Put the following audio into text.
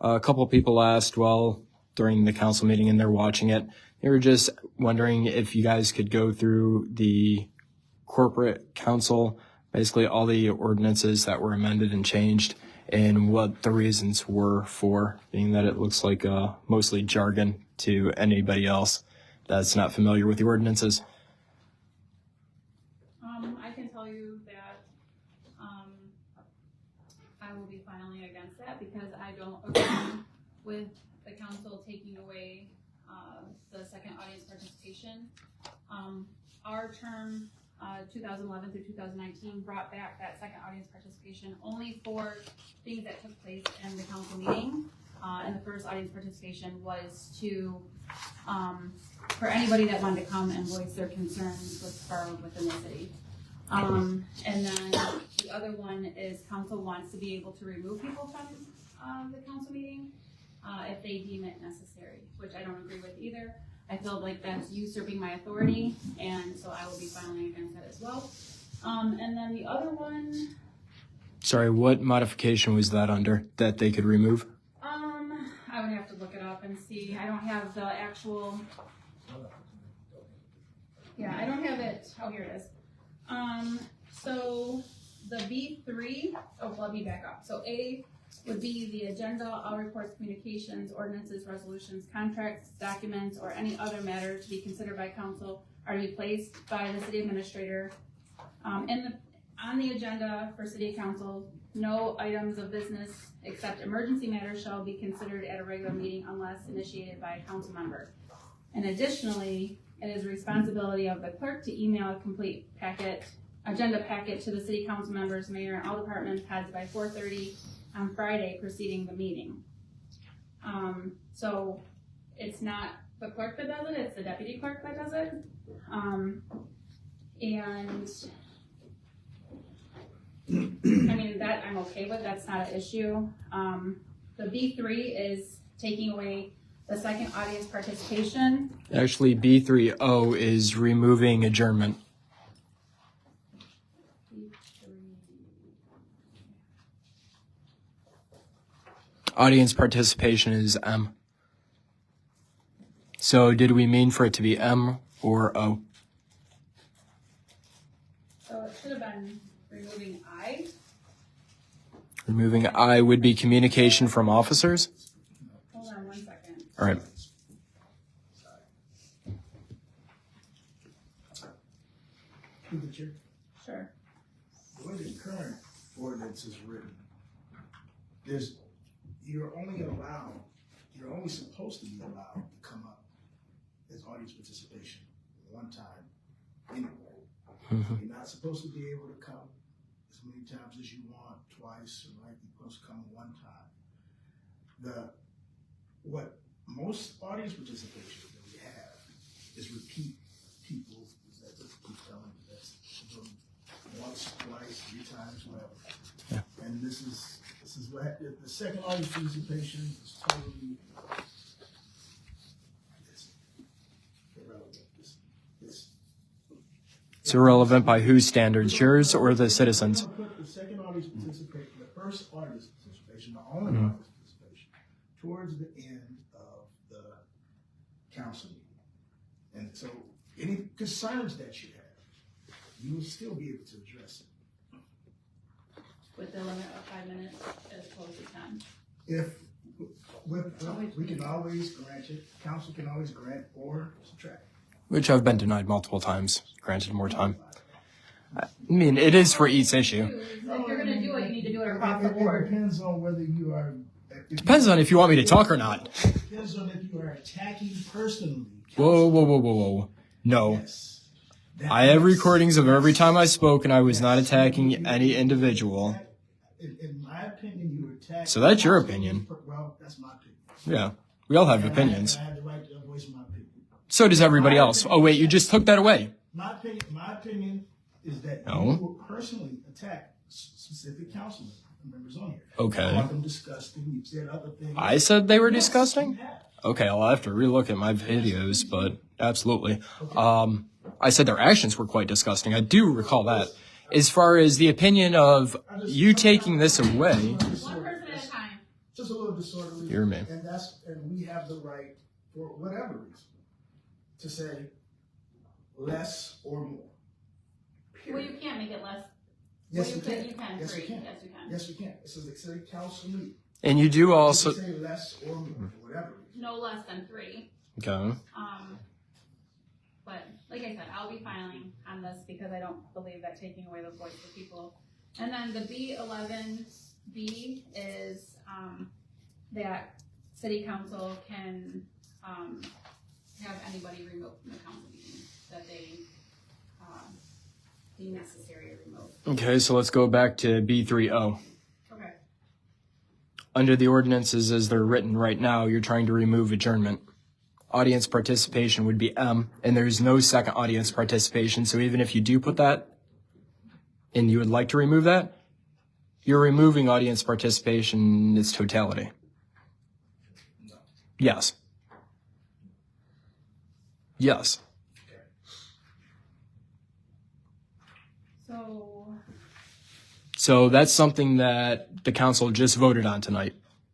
A couple of people asked, well, during the council meeting and they're watching it, they were just wondering if you guys could go through the corporate council, basically all the ordinances that were amended and changed, and what the reasons were for, being that it looks like mostly jargon to anybody else that's not familiar with the ordinances. I can tell you that I will be filing against that because I don't agree with the council taking away the second audience participation. Our term, 2011 through 2019, brought back that second audience participation only for things that took place in the council meeting. And the first audience participation was to for anybody that wanted to come and voice their concerns with borough within the city. And then the other one is council wants to be able to remove people from the council meeting if they deem it necessary, which I don't agree with either. I feel like that's usurping my authority, and so I will be filing against that as well. And then the other one... Sorry, what modification was that under that they could remove? I would have to look it up and see. I don't have the actual... Yeah, I don't have it. Oh, here it is. So the B3, let me back up. So A would be the agenda, all reports, communications, ordinances, resolutions, contracts, documents, or any other matter to be considered by council are to be placed by the city administrator on the agenda for city council. No items of business except emergency matters shall be considered at a regular meeting unless initiated by a council member. And additionally, it is the responsibility of the clerk to email a complete agenda packet to the city council members, mayor, and all department heads by 4:30 on Friday preceding the meeting. So it's not the clerk that does it, it's the deputy clerk that does it. And I mean, that I'm okay with, that's not an issue. The B3 is taking away the second audience participation. Actually, B3O is removing adjournment. Audience participation is M. So did we mean for it to be M or O? So it should have been removing I. Removing I would be communication from officers? Hold on 1 second. All right. Sure. The way the current ordinance is written, you're only supposed to be allowed to come up as audience participation one time anyway. Mm-hmm. You're not supposed to be able to come as many times as you want, twice, right? You're supposed to come one time. What most audience participation that we have is repeat people. That keep telling you that's once, twice, 3 times, whatever. Yeah. And this is what the second audience participation is totally irrelevant. It's irrelevant by whose standards, yours or the citizens? Put the second audience participation, the first audience participation, the only audience participation, towards the end of the council meeting. And so any concerns that you have, you will still be able to address it. With the limit of 5 minutes as opposed to 10. We can always grant it, council can always grant or subtract. Which I've been denied multiple times, granted more time. I mean, it is for each issue. If you're going to do it, you need to do it across the board. It depends on whether you are... Depends on if you want me to talk or not. It depends on if you are attacking personally. Whoa. No. Yes. I have recordings of every time I spoke and I was not attacking any individual. In my opinion, you attacked... So that's your opinion. Well, that's my opinion. Yeah. We all have opinions. I have the right to voice my opinion. So does everybody else. Oh, wait, you just took that away. My opinion is that No. you will personally attack specific council members on here. Okay. You called them disgusting. You said other things. I said they were Yes, disgusting? you have. Okay, I'll have to relook at my videos, but absolutely. I said their actions were quite disgusting. I do recall that. As far as the opinion of you taking this away, One person at a time. Just a little disorderly. Hear me. And we have the right, for whatever reason, to say less or more. Well, you can't make it less. Yes, well, you can. You can. Yes, you can. Yes, you can. Yes, you can. This is the city council meeting. And you do also. You can say less or more, for whatever reason. No less than 3. Okay. But like I said, I'll be filing on this because I don't believe that taking away the voice of people. And then the B11B is that city council can have anybody removed from the council meeting that they deem necessary to remove. Okay, so let's go back to B30. Okay. Under the ordinances as they're written right now, you're trying to remove adjournment. Audience participation would be M, and there's no second audience participation. So even if you do put that and you would like to remove that, you're removing audience participation in its totality. No. Yes. Yes. So So that's something that the council just voted on tonight.